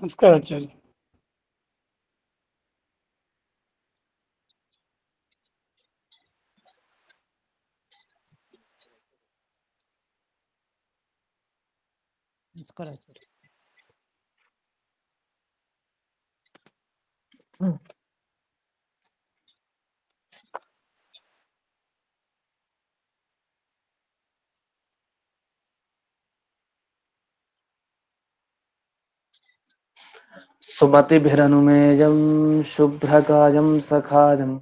ನಮಸ್ಕಾರ ಆಚಾರ್ಯ. ನಮಸ್ಕಾರ ಆಚಾರ್ಯ. सुमतिभिरनुमेयं शुभ्रकायं सखायं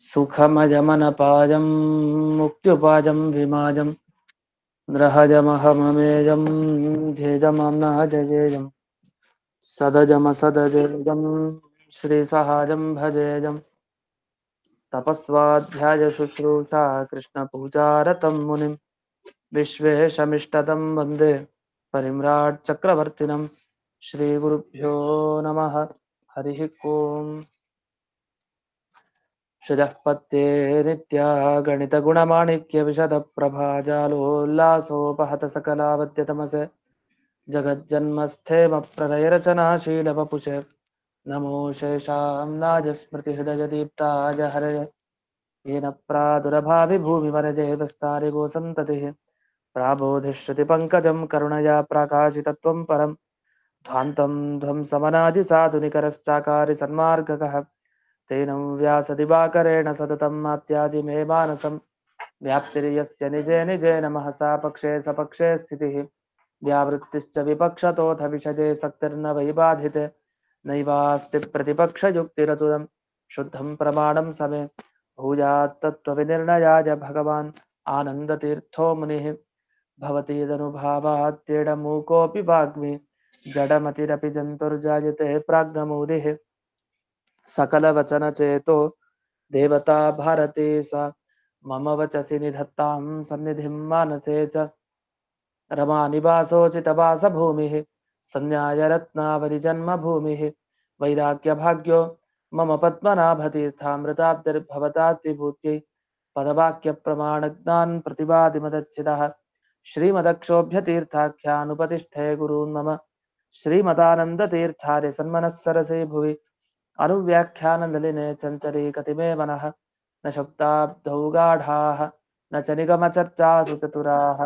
सुखमयमनपायं मुक्त्युपायं विमाजं ग्रहजमहममेयं ध्येयमम्नः सदजमसदजेयं श्रीसहायं भजेयं तपस्वाध्यायशुश्रूषा कृष्णपूजारतं मुनिं विश्वेशमिष्टदं वन्दे परिम्राट् चक्रवर्तिनं श्रीगुरुभ्यो नमः. हरिः ओम्. श्रियः पत्ये नित्या गणितगुणमाणिक्यविशदप्रभाजालोल्लासोपहत सकलावद्यतमसे जगज्जन्मस्थेमप्रलयरचनाशीलवपुषे नमो शेषां नाजस्मृतिहृदयदीप्ताय हरये येन प्रादुरभाविभूमिवरदेवस्तारिगोसन्ततिः प्राबोधिश्रुतिपङ्कजं करुणया प्राकाशितत्वं परं ध्वान्तं ध्वंसमनादिसाधुनिकरश्चाकारि सन्मार्गकः तेनं व्यासदिवाकरेण सततं मात्याजि मे मानसं व्याप्तिर्यस्य निजे निजेन महसा पक्षे सपक्षे स्थितिः व्यावृत्तिश्च विपक्षतोऽथ विषजे सक्तिर्न वै बाधिते नैवास्ति प्रतिपक्षयुक्तिरतुलं शुद्धं प्रमाणं समे भूयात्तत्त्वविनिर्णयाय भगवान् आनन्दतीर्थो मुनिः भवतीदनुभावात्येडमूकोऽपि वाग्मी जडमतिरपि जन्तुर्जायते प्राज्ञमूलिः सकलवचनचेतो देवता भारती सा मम वचसि निधत्तां सन्निधिं मानसे च रमानिवासोचितवासभूमिः सन्न्यायरत्नावलिजन्मभूमिः वैराग्यभाग्यो मम पद्मनाभतीर्थामृताब्धिर्भवताद्विभूत्यै पदवाक्यप्रमाणज्ञान् प्रतिवादिमदच्छिदः श्रीमदक्षोभ्यतीर्थाख्यानुपतिष्ठे गुरून् मम श्रीमदानन्दतीर्थार्य सन्मनस्सरसे भुवि अनुव्याख्याननलिने चञ्चरी कतिमे मनः न शब्दाब्धौ गाढाः न च निगमचर्चासु चतुराः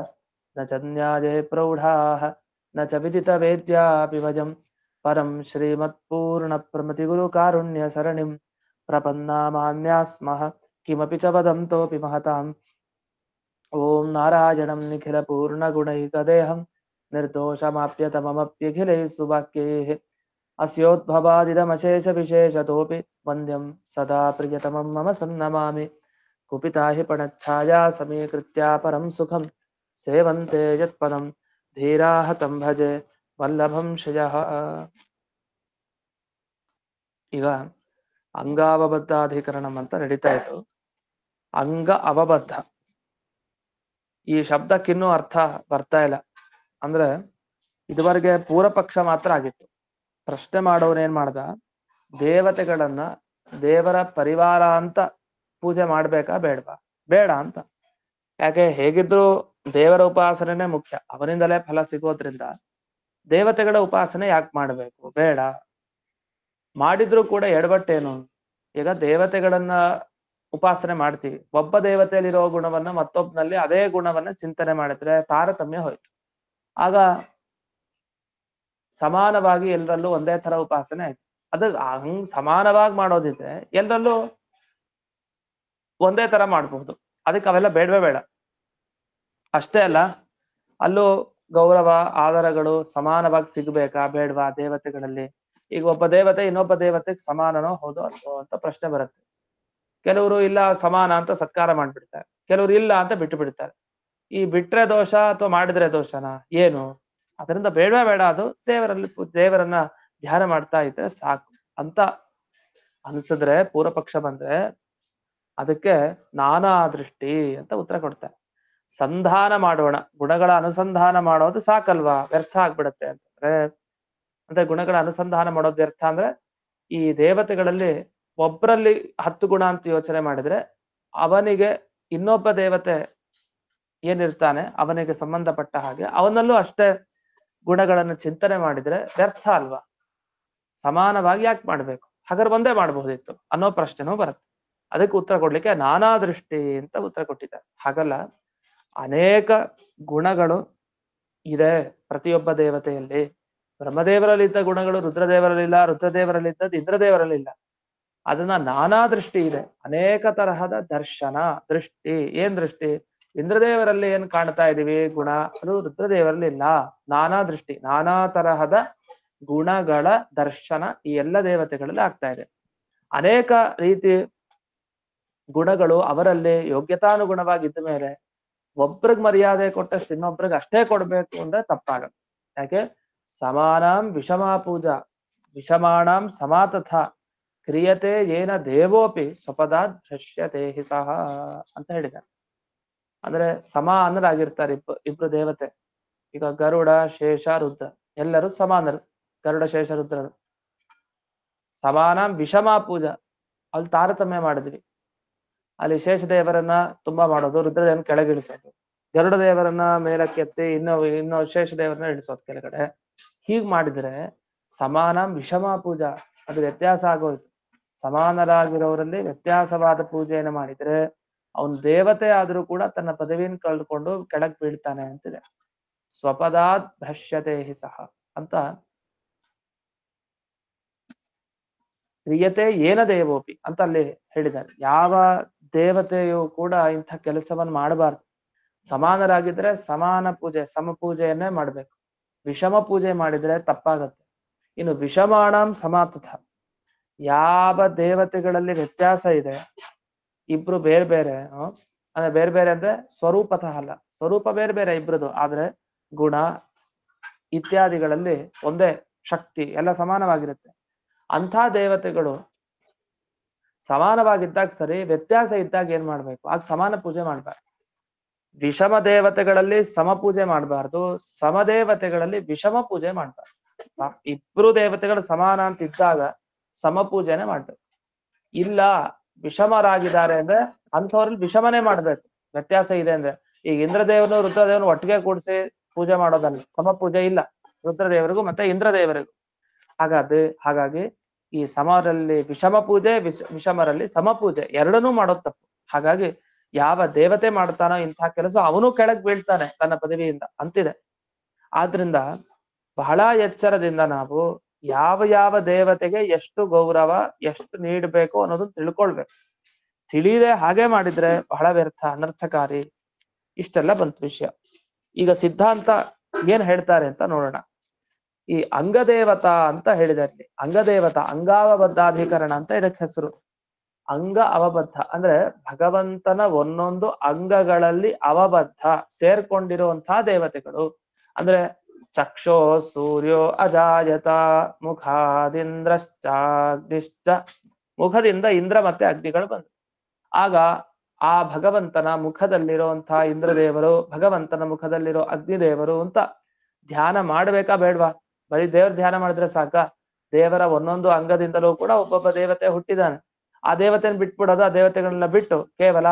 न च न्याये प्रौढाः न च विदितवेद्यापि वयं परं श्रीमत्पूर्णप्रमतिगुरुकारुण्यसरणिं प्रपन्नामान्या स्मः किमपि च वदन्तोऽपि महताम् ॐ नारायणं निखिलपूर्णगुणैकदेहं निर्दोषमाप्यतममप्यखिलैः सुवाक्यैः अस्योद्भवादिदमशेषविशेषतोऽपि वन्द्यं सदा प्रियतमं मम सन्नमामि कुपिता हि पणच्छाया समीकृत्या परं सुखं सेवन्ते यत्पदं धीराः तं भजे वल्लभं श्रियः. ಈಗ ಅಂಗಾವಬದ್ಧಾಧಿಕರಣಂ ಅಂತ ನಡೀತಾ ಇತ್ತು. ಅಂಗ ಅವಬದ್ಧ ಈ ಶಬ್ದಕ್ಕಿನ್ನೂ ಅರ್ಥ ಬರ್ತಾ ಇಲ್ಲ. ಅಂದ್ರೆ ಇದುವರೆಗೆ ಪೂರ್ವಪಕ್ಷ ಮಾತ್ರ ಆಗಿತ್ತು. ಪ್ರಶ್ನೆ ಮಾಡೋನೇನ್ ಮಾಡ್ದ, ದೇವತೆಗಳನ್ನ ದೇವರ ಪರಿವಾರ ಅಂತ ಪೂಜೆ ಮಾಡ್ಬೇಕಾ ಬೇಡವಾ? ಬೇಡ ಅಂತ. ಯಾಕೆ? ಹೇಗಿದ್ರು ದೇವರ ಉಪಾಸನೆ ಮುಖ್ಯ, ಅವನಿಂದಲೇ ಫಲ ಸಿಗೋದ್ರಿಂದ ದೇವತೆಗಳ ಉಪಾಸನೆ ಯಾಕೆ ಮಾಡಬೇಕು? ಬೇಡ. ಮಾಡಿದ್ರು ಕೂಡ ಎಡವಟ್ಟೇನು? ಈಗ ದೇವತೆಗಳನ್ನ ಉಪಾಸನೆ ಮಾಡ್ತೀವಿ, ಒಬ್ಬ ದೇವತೆಯಲ್ಲಿರೋ ಗುಣವನ್ನ ಮತ್ತೊಬ್ಬನಲ್ಲಿ ಅದೇ ಗುಣವನ್ನ ಚಿಂತನೆ ಮಾಡಿದ್ರೆ ತಾರತಮ್ಯ ಹೋಯ್ತು. ಆಗ ಸಮಾನವಾಗಿ ಎಲ್ಲರಲ್ಲೂ ಒಂದೇ ತರ ಉಪಾಸನೆ ಆಯ್ತು. ಅದು ಹಂಗ್ ಸಮಾನವಾಗಿ ಮಾಡೋದಿದ್ರೆ ಎಲ್ಲರಲ್ಲೂ ಒಂದೇ ತರ ಮಾಡಬಹುದು. ಅದಕ್ಕೆ ಅವೆಲ್ಲ ಬೇಡವೇ ಬೇಡ. ಅಷ್ಟೇ ಅಲ್ಲ, ಅಲ್ಲೂ ಗೌರವ ಆದರಗಳು ಸಮಾನವಾಗಿ ಸಿಗ್ಬೇಕಾ ಬೇಡವಾ ದೇವತೆಗಳಲ್ಲಿ? ಈಗ ಒಬ್ಬ ದೇವತೆ ಇನ್ನೊಬ್ಬ ದೇವತೆಗೆ ಸಮಾನನೋ ಹೌದು ಅಲ್ವೋ ಅಂತ ಪ್ರಶ್ನೆ ಬರುತ್ತೆ. ಕೆಲವರು ಇಲ್ಲ ಸಮಾನ ಅಂತ ಸತ್ಕಾರ ಮಾಡ್ಬಿಡ್ತಾರೆ, ಕೆಲವರು ಇಲ್ಲ ಅಂತ ಬಿಟ್ಟು ಬಿಡ್ತಾರೆ. ಈ ಬಿಟ್ರೆ ದೋಷ ಅಥವಾ ಮಾಡಿದ್ರೆ ದೋಷನ ಏನು? ಅದರಿಂದ ಬೇಡವೇ ಬೇಡ. ಅದು ದೇವರನ್ನ ಧ್ಯಾನ ಮಾಡ್ತಾ ಇದ್ರೆ ಸಾಕು ಅಂತ ಅನ್ಸಿದ್ರೆ, ಪೂರ್ವಪಕ್ಷ ಬಂದ್ರೆ ಅದಕ್ಕೆ ನಾನಾ ದೃಷ್ಟಿ ಅಂತ ಉತ್ತರ ಕೊಡ್ತಾರೆ. ಸಂಧಾನ ಮಾಡೋಣ, ಗುಣಗಳ ಅನುಸಂಧಾನ ಮಾಡೋದು ಸಾಕಲ್ವಾ? ವ್ಯರ್ಥ ಆಗ್ಬಿಡತ್ತೆ ಅಂತಂದ್ರೆ, ಅಂದ್ರೆ ಗುಣಗಳ ಅನುಸಂಧಾನ ಮಾಡೋದು ವ್ಯರ್ಥ ಅಂದ್ರೆ, ಈ ದೇವತೆಗಳಲ್ಲಿ ಒಬ್ಬರಲ್ಲಿ 10 ಗುಣ ಅಂತ ಯೋಚನೆ ಮಾಡಿದ್ರೆ ಅವನಿಗೆ ಇನ್ನೊಬ್ಬ ದೇವತೆ ಏನಿರ್ತಾನೆ ಅವನಿಗೆ ಸಂಬಂಧಪಟ್ಟ ಹಾಗೆ ಅವನಲ್ಲೂ ಅಷ್ಟೇ ಗುಣಗಳನ್ನು ಚಿಂತನೆ ಮಾಡಿದ್ರೆ ವ್ಯರ್ಥ ಅಲ್ವಾ? ಸಮಾನವಾಗಿ ಯಾಕೆ ಮಾಡ್ಬೇಕು, ಹಾಗಾದ್ರೆ ಒಂದೇ ಮಾಡಬಹುದಿತ್ತು ಅನ್ನೋ ಪ್ರಶ್ನೆನೂ ಬರುತ್ತೆ. ಅದಕ್ಕೆ ಉತ್ತರ ಕೊಡ್ಲಿಕ್ಕೆ ನಾನಾ ದೃಷ್ಟಿ ಅಂತ ಉತ್ತರ ಕೊಟ್ಟಿದ್ದಾರೆ. ಹಾಗಲ್ಲ, ಅನೇಕ ಗುಣಗಳು ಇದೆ ಪ್ರತಿಯೊಬ್ಬ ದೇವತೆಯಲ್ಲಿ. ಬ್ರಹ್ಮದೇವರಲ್ಲಿದ್ದ ಗುಣಗಳು ರುದ್ರದೇವರಲ್ಲಿಲ್ಲ, ರುದ್ರದೇವರಲ್ಲಿದ್ದದ್ದು ಇಂದ್ರದೇವರಲ್ಲಿಲ್ಲ. ಅದನ್ನ ನಾನಾ ದೃಷ್ಟಿ ಇದೆ, ಅನೇಕ ತರಹದ ದರ್ಶನ ದೃಷ್ಟಿ. ಏನ್ ದೃಷ್ಟಿ? ಇಂದ್ರದೇವರಲ್ಲಿ ಏನ್ ಕಾಣ್ತಾ ಇದೀವಿ ಗುಣ, ಅದು ರುದ್ರದೇವರಲ್ಲಿ ಇಲ್ಲ. ನಾನಾ ದೃಷ್ಟಿ, ನಾನಾ ತರಹದ ಗುಣಗಳ ದರ್ಶನ ಈ ಎಲ್ಲ ದೇವತೆಗಳಲ್ಲಿ ಆಗ್ತಾ ಇದೆ. ಅನೇಕ ರೀತಿ ಗುಣಗಳು ಅವರಲ್ಲಿ ಯೋಗ್ಯತಾನುಗುಣವಾಗಿದ್ದ ಮೇಲೆ ಒಬ್ರಿಗೆ ಮರ್ಯಾದೆ ಕೊಟ್ಟಷ್ಟು ಇನ್ನೊಬ್ರಿಗೆ ಅಷ್ಟೇ ಕೊಡ್ಬೇಕು ಅಂದ್ರೆ ತಪ್ಪಾಗತ್ತೆ. ಯಾಕೆ? ಸಮಾನಾಂ ವಿಷಮಾ ಪೂಜಾ ವಿಷಮಾಣಾಂ ಸಮಾತಥ ಕ್ರಿಯತೆ ಏನ ದೇವೋಪಿ ಸ್ವಪದಾತ್ ಭ್ರಶ್ಯತೆ ಹಿ ಸಹ ಅಂತ ಹೇಳಿದ್ದಾರೆ. ಅಂದ್ರೆ ಸಮಾನರಾಗಿರ್ತಾರೆ ಇಬ್ರು ದೇವತೆ. ಈಗ ಗರುಡ, ಶೇಷ, ರುದ್ರ ಎಲ್ಲರೂ ಸಮಾನರು. ಗರುಡ, ಶೇಷ, ರುದ್ರರು. ಸಮಾನಾಂ ವಿಷಮಾ ಪೂಜಾ, ಅಲ್ಲಿ ತಾರತಮ್ಯ ಮಾಡಿದ್ವಿ. ಅಲ್ಲಿ ಶೇಷದೇವರನ್ನ ತುಂಬಾ ಮಾಡೋದು, ರುದ್ರದೇವರನ್ನ ಕೆಳಗಿಳಿಸೋದು, ಗರುಡ ದೇವರನ್ನ ಮೇಲಕ್ಕೆ ಎತ್ತಿ ಇನ್ನು ಶೇಷದೇವರನ್ನ ಇಳಿಸೋದು ಕೆಳಗಡೆ. ಹೀಗ್ ಮಾಡಿದ್ರೆ ಸಮಾನಾಂ ವಿಷಮಾ ಪೂಜಾ, ಅದು ವ್ಯತ್ಯಾಸ ಆಗೋಯ್ತು. ಸಮಾನರಾಗಿರೋರಲ್ಲಿ ವ್ಯತ್ಯಾಸವಾದ ಪೂಜೆಯನ್ನು ಮಾಡಿದ್ರೆ ಅವನ್ ದೇವತೆ ಆದ್ರೂ ಕೂಡ ತನ್ನ ಪದವಿಯನ್ನು ಕಳೆದುಕೊಂಡು ಕೆಳಗ್ ಬೀಳ್ತಾನೆ ಅಂತಿದೆ. ಸ್ವಪದಾತ್ ಭ್ರಶ್ಯತೆ ಹಿ ಸಹ ಅಂತ. ಕ್ರಿಯತೆ ಏನ ದೇವೋಪಿ ಅಂತ ಅಲ್ಲಿ ಹೇಳಿದ್ದಾರೆ. ಯಾವ ದೇವತೆಯು ಕೂಡ ಇಂಥ ಕೆಲಸವನ್ನು ಮಾಡಬಾರ್ದು. ಸಮಾನರಾಗಿದ್ರೆ ಸಮಾನ ಪೂಜೆ, ಸಮಪೂಜೆಯನ್ನೇ ಮಾಡ್ಬೇಕು. ವಿಷಮ ಪೂಜೆ ಮಾಡಿದ್ರೆ ತಪ್ಪಾಗತ್ತೆ. ಇನ್ನು ವಿಷಮಾಣಂ ಸಮಾತಥ, ಯಾವ ದೇವತೆಗಳಲ್ಲಿ ವ್ಯತ್ಯಾಸ ಇದೆ, ಇಬ್ರು ಬೇರೆ ಬೇರೆ ಅಂದ್ರೆ ಬೇರೆ ಬೇರೆ ಅಂದ್ರೆ ಸ್ವರೂಪತಃ ಅಲ್ಲ, ಸ್ವರೂಪ ಬೇರೆ ಬೇರೆ ಇಬ್ರದು, ಆದ್ರೆ ಗುಣ ಇತ್ಯಾದಿಗಳಲ್ಲಿ ಒಂದೇ, ಶಕ್ತಿ ಎಲ್ಲ ಸಮಾನವಾಗಿರುತ್ತೆ. ಅಂಥ ದೇವತೆಗಳು ಸಮಾನವಾಗಿದ್ದಾಗ ಸರಿ, ವ್ಯತ್ಯಾಸ ಇದ್ದಾಗ ಏನ್ ಮಾಡ್ಬೇಕು? ಆಗ ಸಮಾನ ಪೂಜೆ ಮಾಡ್ಬಾರ್ದು. ವಿಷಮ ದೇವತೆಗಳಲ್ಲಿ ಸಮ ಪೂಜೆ ಮಾಡಬಾರ್ದು, ಸಮದೇವತೆಗಳಲ್ಲಿ ವಿಷಮ ಪೂಜೆ ಮಾಡ್ಬಾರ್ದು. ಇಬ್ರು ದೇವತೆಗಳು ಸಮಾನ ಅಂತ ಇದ್ದಾಗ ಸಮ ಪೂಜೆನೆ ಮಾಡ್ಬೇಕು. ಇಲ್ಲ ವಿಷಮರಾಗಿದ್ದಾರೆ ಅಂದ್ರೆ ಅಂಥವ್ರಲ್ಲಿ ವಿಷಮನೆ ಮಾಡ್ಬೇಕು. ವ್ಯತ್ಯಾಸ ಇದೆ ಅಂದ್ರೆ, ಈಗ ಇಂದ್ರದೇವನು ರುದ್ರದೇವನು ಒಟ್ಟಿಗೆ ಕೂಡಿಸಿ ಪೂಜೆ ಮಾಡೋದಲ್ಲ, ಸಮ ಪೂಜೆ ಇಲ್ಲ ರುದ್ರದೇವರಿಗೂ ಮತ್ತೆ ಇಂದ್ರದೇವರಿಗೂ. ಹಾಗಾಗಿ ಈ ಸಮರಲ್ಲಿ ವಿಷಮ ಪೂಜೆ, ವಿಷಮರಲ್ಲಿ ಸಮ ಪೂಜೆ ಎರಡನ್ನೂ ಮಾಡೋದು ತಪ್ಪು. ಹಾಗಾಗಿ ಯಾವ ದೇವತೆ ಮಾಡ್ತಾನೋ ಇಂಥ ಕೆಲಸ ಅವನು ಕೆಳಗ್ ಬೀಳ್ತಾನೆ ತನ್ನ ಪದವಿಯಿಂದ ಅಂತಿದೆ. ಆದ್ರಿಂದ ಬಹಳ ಎಚ್ಚರದಿಂದ ನಾವು ಯಾವ ಯಾವ ದೇವತೆಗೆ ಎಷ್ಟು ಗೌರವ, ಎಷ್ಟು ನೀಡಬೇಕು ಅನ್ನೋದನ್ನ ತಿಳ್ಕೊಳ್ಬೇಕು. ತಿಳಿದೆ ಹಾಗೆ ಮಾಡಿದ್ರೆ ಬಹಳ ವ್ಯರ್ಥ, ಅನರ್ಥಕಾರಿ. ಇಷ್ಟೆಲ್ಲ ಬಂತು ವಿಷಯ. ಈಗ ಸಿದ್ಧಾಂತ ಏನ್ ಹೇಳ್ತಾರೆ ಅಂತ ನೋಡೋಣ. ಈ ಅಂಗದೇವತಾ ಅಂತ ಹೇಳಿದಾರೆ. ಅಂಗದೇವತಾ, ಅಂಗಾವಬದ್ಧಾಧಿಕರಣ ಅಂತ ಇದಕ್ಕೆ ಹೆಸರು. ಅಂಗ ಅವಬದ್ಧ ಅಂದ್ರೆ ಭಗವಂತನ ಒಂದೊಂದು ಅಂಗಗಳಲ್ಲಿ ಅವಬದ್ಧ ಸೇರ್ಕೊಂಡಿರುವಂತಹ ದೇವತೆಗಳು. ಅಂದ್ರೆ ಚಕ್ಷೋ ಸೂರ್ಯೋ ಅಜಾಯತ ಮುಖಾದಿಂದ್ರಶ್ಚಾಗ್ನಿಶ್ಚ, ಮುಖದಿಂದ ಇಂದ್ರ ಮತ್ತೆ ಅಗ್ನಿಗಳು ಬಂದು ಆಗ ಆ ಭಗವಂತನ ಮುಖದಲ್ಲಿರುವಂತಹ ಇಂದ್ರದೇವರು, ಭಗವಂತನ ಮುಖದಲ್ಲಿರೋ ಅಗ್ನಿದೇವರು ಅಂತ ಧ್ಯಾನ ಮಾಡ್ಬೇಕಾ ಬೇಡ್ವಾ? ಬರೀ ದೇವ್ರ ಧ್ಯಾನ ಮಾಡಿದ್ರೆ ಸಾಕ? ದೇವರ ಒಂದೊಂದು ಅಂಗದಿಂದಲೂ ಕೂಡ ಒಬ್ಬೊಬ್ಬ ದೇವತೆ ಹುಟ್ಟಿದಾನೆ. ಆ ದೇವತೆಯನ್ನು ಬಿಟ್ಬಿಡೋದು, ಆ ದೇವತೆಗಳನ್ನ ಬಿಟ್ಟು ಕೇವಲ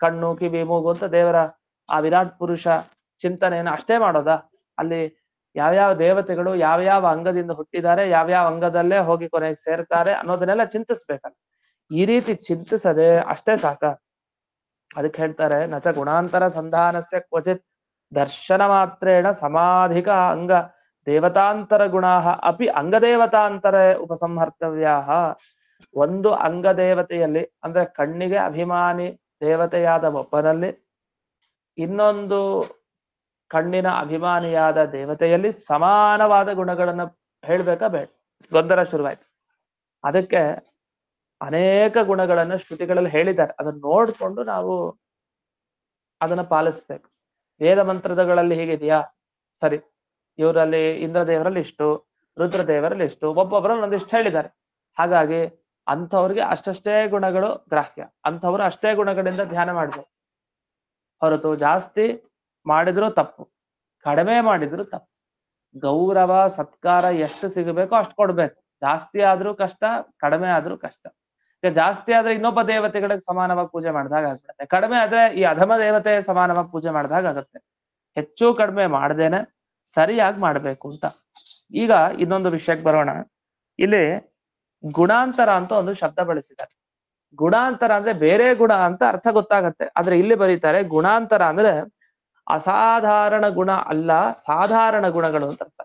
ಕಣ್ಣು, ಕಿವಿ, ಮೂಗು ಅಂತ ದೇವರ ಆ ವಿರಾಟ್ ಪುರುಷ ಚಿಂತನೆಯನ್ನು ಅಷ್ಟೇ ಮಾಡೋದಾ? ಅಲ್ಲಿ ಯಾವ್ಯಾವ ದೇವತೆಗಳು ಯಾವ್ಯಾವ ಅಂಗದಿಂದ ಹುಟ್ಟಿದ್ದಾರೆ, ಯಾವ್ಯಾವ ಅಂಗದಲ್ಲೇ ಹೋಗಿ ಕೊನೆಗೆ ಸೇರ್ತಾರೆ ಅನ್ನೋದನ್ನೆಲ್ಲ ಚಿಂತಿಸ್ಬೇಕಲ್ಲ. ಈ ರೀತಿ ಚಿಂತಿಸದೆ ಅಷ್ಟೇ ಸಾಕ? ಅದಕ್ಕೆ ಹೇಳ್ತಾರೆ, ನಚ ಗುಣಾಂತರ ಸಂಧಾನಸ್ಯ ಕ್ವಚಿತ್ ದರ್ಶನ ಮಾತ್ರೇಣ ಸಮಾಧಿಕ ಅಂಗ ದೇವತಾಂತರ ಗುಣಾ ಅಪಿ ಅಂಗದೇವತಾಂತರ ಉಪಸಂಹರ್ತವ್ಯಾ. ಒಂದು ಅಂಗ ದೇವತೆಯಲ್ಲಿ ಅಂದ್ರೆ ಕಣ್ಣಿಗೆ ಅಭಿಮಾನಿ ದೇವತೆಯಾದ ಒಬ್ಬನಲ್ಲಿ, ಇನ್ನೊಂದು ಕಣ್ಣಿನ ಅಭಿಮಾನಿಯಾದ ದೇವತೆಯಲ್ಲಿ ಸಮಾನವಾದ ಗುಣಗಳನ್ನ ಹೇಳ್ಬೇಕಾ ಬೇಡ? ಗೊಂದಲ ಶುರುವಾಯ್ತು. ಅದಕ್ಕೆ ಅನೇಕ ಗುಣಗಳನ್ನ ಶ್ರುತಿಗಳಲ್ಲಿ ಹೇಳಿದ್ದಾರೆ. ಅದನ್ನ ನೋಡ್ಕೊಂಡು ನಾವು ಅದನ್ನ ಪಾಲಿಸ್ಬೇಕು. ವೇದ ಮಂತ್ರಗಳಲ್ಲಿ ಹೀಗಿದೆಯಾ? ಸರಿ, ಇವರಲ್ಲಿ ಇಂದ್ರದೇವರಲ್ಲಿ ಇಷ್ಟು, ರುದ್ರದೇವರಲ್ಲಿ ಇಷ್ಟು, ಒಬ್ಬೊಬ್ಬರಲ್ಲಿ ಒಂದಿಷ್ಟು ಹೇಳಿದ್ದಾರೆ. ಹಾಗಾಗಿ ಅಂಥವ್ರಿಗೆ ಅಷ್ಟಷ್ಟೇ ಗುಣಗಳು ಗ್ರಾಹ್ಯ, ಅಂಥವ್ರು ಅಷ್ಟೇ ಗುಣಗಳಿಂದ ಧ್ಯಾನ ಮಾಡ್ಬೇಕು. ಹೊರತು ಜಾಸ್ತಿ ಮಾಡಿದ್ರು ತಪ್ಪು, ಕಡಿಮೆ ಮಾಡಿದ್ರು ತಪ್ಪು. ಗೌರವ ಸತ್ಕಾರ ಎಷ್ಟು ಸಿಗಬೇಕೋ ಅಷ್ಟು ಕೊಡ್ಬೇಕು. ಜಾಸ್ತಿ ಆದ್ರೂ ಕಷ್ಟ, ಕಡಿಮೆ ಆದ್ರೂ ಕಷ್ಟ. ಈಗ ಜಾಸ್ತಿ ಆದ್ರೆ ಇನ್ನೊಬ್ಬ ದೇವತೆಗಳಿಗೆ ಸಮಾನವಾಗಿ ಪೂಜೆ ಮಾಡಿದಾಗ ಆಗ್ಬಿಡುತ್ತೆ, ಕಡಿಮೆ ಆದ್ರೆ ಈ ಅಧಮ ದೇವತೆ ಸಮಾನವಾಗಿ ಪೂಜೆ ಮಾಡಿದಾಗ ಆಗುತ್ತೆ. ಹೆಚ್ಚು ಕಡಿಮೆ ಮಾಡ್ದೇನೆ ಸರಿಯಾಗಿ ಮಾಡ್ಬೇಕು ಅಂತ. ಈಗ ಇನ್ನೊಂದು ವಿಷಯಕ್ಕೆ ಬರೋಣ. ಇಲ್ಲಿ ಗುಣಾಂತರ ಅಂತ ಒಂದು ಶಬ್ದ ಬಳಸಿದ್ದಾರೆ. ಗುಣಾಂತರ ಅಂದ್ರೆ ಬೇರೆ ಗುಣ ಅಂತ ಅರ್ಥ ಗೊತ್ತಾಗತ್ತೆ. ಆದ್ರೆ ಇಲ್ಲಿ ಬರೀತಾರೆ ಗುಣಾಂತರ ಅಂದ್ರೆ ಅಸಾಧಾರಣ ಗುಣ ಅಲ್ಲ, ಸಾಧಾರಣ ಗುಣಗಳು ಅಂತ ಅರ್ಥ.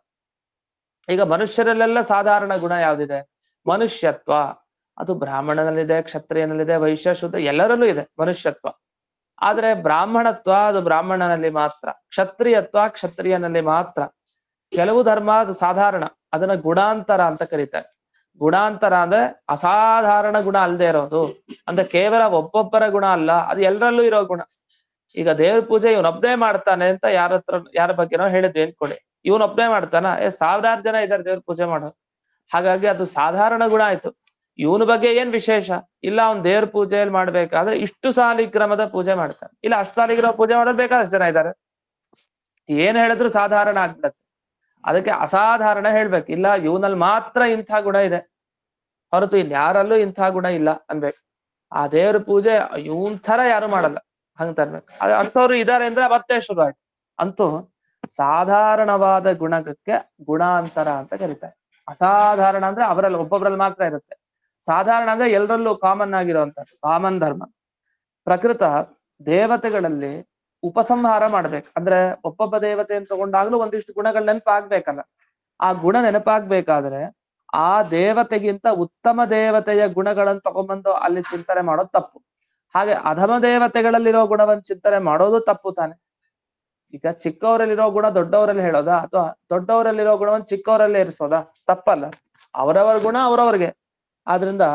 ಈಗ ಮನುಷ್ಯರಲ್ಲೆಲ್ಲ ಸಾಧಾರಣ ಗುಣ ಯಾವ್ದಿದೆ? ಮನುಷ್ಯತ್ವ. ಅದು ಬ್ರಾಹ್ಮಣನಲ್ಲಿದೆ, ಕ್ಷತ್ರಿಯನಲ್ಲಿದೆ, ವೈಶ್ಯ, ಶೂದ್ರ ಎಲ್ಲರಲ್ಲೂ ಇದೆ ಮನುಷ್ಯತ್ವ. ಆದ್ರೆ ಬ್ರಾಹ್ಮಣತ್ವ ಅದು ಬ್ರಾಹ್ಮಣನಲ್ಲಿ ಮಾತ್ರ, ಕ್ಷತ್ರಿಯತ್ವ ಕ್ಷತ್ರಿಯನಲ್ಲಿ ಮಾತ್ರ. ಕೆಲವು ಧರ್ಮ ಅದು ಸಾಧಾರಣ, ಅದನ್ನ ಗುಣಾಂತರ ಅಂತ ಕರೀತಾರೆ. ಗುಣಾಂತರ ಅಂದ್ರೆ ಅಸಾಧಾರಣ ಗುಣ ಅಲ್ಲದೆ ಇರೋದು, ಅಂದ್ರೆ ಕೇವಲ ಒಬ್ಬೊಬ್ಬರ ಗುಣ ಅಲ್ಲ, ಅದು ಎಲ್ಲರಲ್ಲೂ ಇರೋ ಗುಣ. ಈಗ ದೇವ್ರ ಪೂಜೆ ಇವನೊಬ್ಬನೇ ಮಾಡ್ತಾನೆ ಅಂತ ಯಾರ ಬಗ್ಗೆನೋ ಹೇಳಿದ್ವಿ ಅನ್ಕೊಳ್ಳಿ. ಇವನೊಬ್ಬನೇ ಮಾಡ್ತಾನ? ಸಾವಿರಾರು ಜನ ಇದ್ದಾರೆ ದೇವ್ರ ಪೂಜೆ ಮಾಡೋರು. ಹಾಗಾಗಿ ಅದು ಸಾಧಾರಣ ಗುಣ ಆಯ್ತು. ಇವನ ಬಗ್ಗೆ ಏನ್ ವಿಶೇಷ ಇಲ್ಲ. ಅವ್ನ್ ದೇವ್ರ ಪೂಜೆಯಲ್ಲಿ ಮಾಡ್ಬೇಕಾದ್ರೆ ಇಷ್ಟು ಸಾಲಿಗ್ರಾಮದ ಪೂಜೆ ಮಾಡ್ತಾನೆ, ಇಲ್ಲ ಅಷ್ಟು ಸಾಲಿಗ್ರಾಮ ಪೂಜೆ ಮಾಡೋದು ಬೇಕಾದಷ್ಟು ಜನ ಇದ್ದಾರೆ. ಏನ್ ಹೇಳಿದ್ರು ಸಾಧಾರಣ ಆಗ್ಬಿಡತ್ತೆ. ಅದಕ್ಕೆ ಅಸಾಧಾರಣ ಹೇಳ್ಬೇಕು. ಇಲ್ಲ ಇವನಲ್ಲಿ ಮಾತ್ರ ಇಂಥ ಗುಣ ಇದೆ, ಹೊರತು ಇನ್ಯಾರಲ್ಲೂ ಇಂಥ ಗುಣ ಇಲ್ಲ ಅನ್ಬೇಕು. ಆ ದೇವ್ರ ಪೂಜೆ ಇವನ್ ತರ ಯಾರು ಮಾಡಲ್ಲ, ಹಂಗ ತರ್ಬೇಕು. ಅಂಥವ್ರು ಇದಾರೆ ಅಂದ್ರೆ ಮತ್ತೆ ಶುರು ಆಯ್ತು. ಅಂತೂ ಸಾಧಾರಣವಾದ ಗುಣಕ್ಕೆ ಗುಣಾಂತರ ಅಂತ ಕರೀತಾರೆ. ಅಸಾಧಾರಣ ಅಂದ್ರೆ ಅವರಲ್ಲಿ ಒಬ್ಬೊಬ್ರಲ್ಲಿ ಮಾತ್ರ ಇರುತ್ತೆ. ಸಾಧಾರಣ ಅಂದ್ರೆ ಎಲ್ಲರಲ್ಲೂ ಕಾಮನ್ ಆಗಿರುವಂತದ್ದು, ಕಾಮನ್ ಧರ್ಮ. ಪ್ರಕೃತ ದೇವತೆಗಳಲ್ಲಿ ಉಪಸಂಹಾರ ಮಾಡ್ಬೇಕು. ಅಂದ್ರೆ ಒಬ್ಬೊಬ್ಬ ದೇವತೆಯನ್ನು ತಗೊಂಡಾಗ್ಲೂ ಒಂದಿಷ್ಟು ಗುಣಗಳ ನೆನಪಾಗ್ಬೇಕಲ್ಲ. ಆ ಗುಣ ನೆನಪಾಗ್ಬೇಕಾದ್ರೆ ಆ ದೇವತೆಗಿಂತ ಉತ್ತಮ ದೇವತೆಯ ಗುಣಗಳನ್ನು ತಗೊಂಡ್ಬಂದು ಅಲ್ಲಿ ಚಿಂತನೆ ಮಾಡೋದು ತಪ್ಪು. ಹಾಗೆ ಅಧಮ ದೇವತೆಗಳಲ್ಲಿರೋ ಗುಣವನ್ನು ಚಿಂತನೆ ಮಾಡೋದು ತಪ್ಪು ತಾನೆ. ಈಗ ಚಿಕ್ಕವರಲ್ಲಿರೋ ಗುಣ ದೊಡ್ಡವರಲ್ಲಿ ಹೇಳೋದಾ, ಅಥವಾ ದೊಡ್ಡವರಲ್ಲಿರೋ ಗುಣವನ್ನು ಚಿಕ್ಕವರಲ್ಲೇ ಇರಿಸೋದಾ? ತಪ್ಪಲ್ಲ. ಅವರವರ ಗುಣ ಅವರವರಿಗೆ. ಆದ್ರಿಂದ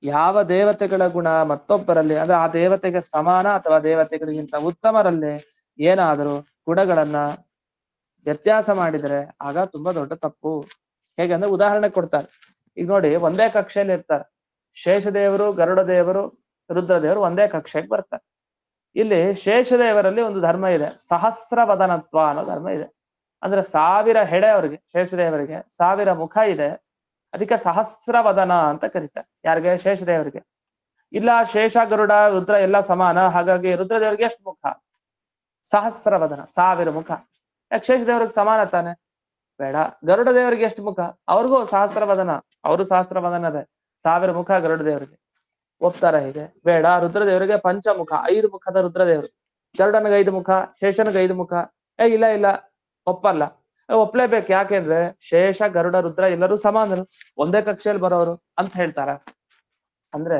ಯಾವ ದೇವತೆಗಳ ಗುಣ ಮತ್ತೊಬ್ಬರಲ್ಲಿ, ಅಂದ್ರೆ ಆ ದೇವತೆಗೆ ಸಮಾನ ಅಥವಾ ದೇವತೆಗಳಿಗಿಂತ ಉತ್ತಮರಲ್ಲಿ ಏನಾದರೂ ಗುಣಗಳನ್ನ ವ್ಯತ್ಯಾಸ ಮಾಡಿದರೆ ಆಗ ತುಂಬಾ ದೊಡ್ಡ ತಪ್ಪು. ಹೇಗಂದ್ರೆ ಉದಾಹರಣೆ ಕೊಡ್ತಾರೆ. ಈಗ ನೋಡಿ, ಒಂದೇ ಕಕ್ಷೆಯಲ್ಲಿ ಇರ್ತಾರೆ ಶೇಷದೇವರು, ಗರುಡ ದೇವರು, ರುದ್ರದೇವರು ಒಂದೇ ಕಕ್ಷೆಗೆ ಬರ್ತಾರೆ. ಇಲ್ಲಿ ಶೇಷದೇವರಲ್ಲಿ ಒಂದು ಧರ್ಮ ಇದೆ, ಸಹಸ್ರವದನತ್ವ ಅನ್ನೋ ಧರ್ಮ ಇದೆ. ಅಂದ್ರೆ 1000 ಹೆಡೆ ಅವರಿಗೆ, ಶೇಷದೇವರಿಗೆ 1000 ಮುಖ ಇದೆ. ಅದಕ್ಕೆ ಸಹಸ್ರವದನ ಅಂತ ಕರೀತಾರೆ. ಯಾರಿಗೆ? ಶೇಷದೇವರಿಗೆ. ಇಲ್ಲ ಶೇಷ ಗರುಡ ರುದ್ರ ಎಲ್ಲ ಸಮಾನ, ಹಾಗಾಗಿ ರುದ್ರದೇವರಿಗೆ ಎಷ್ಟು ಮುಖ? ಸಹಸ್ರವದನ, 1000 ಮುಖ. ಯಾಕೆ? ಶೇಷದೇವರಿಗೆ ಸಮಾನ ತಾನೆ? ಬೇಡ. ಗರುಡ ದೇವರಿಗೆ ಎಷ್ಟು ಮುಖ? ಅವ್ರಿಗೂ ಸಹಸ್ರವದನ, ಅವರು ಸಹಸ್ರವದನರೇ, 1000 ಮುಖ ಗರುಡ ದೇವರಿಗೆ. ಒಪ್ತಾರ? ಹೀಗೆ ಬೇಡ. ರುದ್ರದೇವರಿಗೆ ಪಂಚಮುಖ, 5 ಮುಖದ ರುದ್ರದೇವರು. ಗರುಡನಿಗೆ 5 ಮುಖ, ಶೇಷನಿಗೆ 5 ಮುಖ. ಇಲ್ಲ ಇಲ್ಲ, ಒಪ್ಪಲ್ಲ. ಒಪ್ಲೇಬೇಕು. ಯಾಕೆಂದ್ರೆ ಶೇಷ ಗರುಡ ರುದ್ರ ಎಲ್ಲರೂ ಸಮಾನರು, ಒಂದೇ ಕಕ್ಷೆಯಲ್ಲಿ ಬರೋರು ಅಂತ ಹೇಳ್ತಾರ. ಅಂದ್ರೆ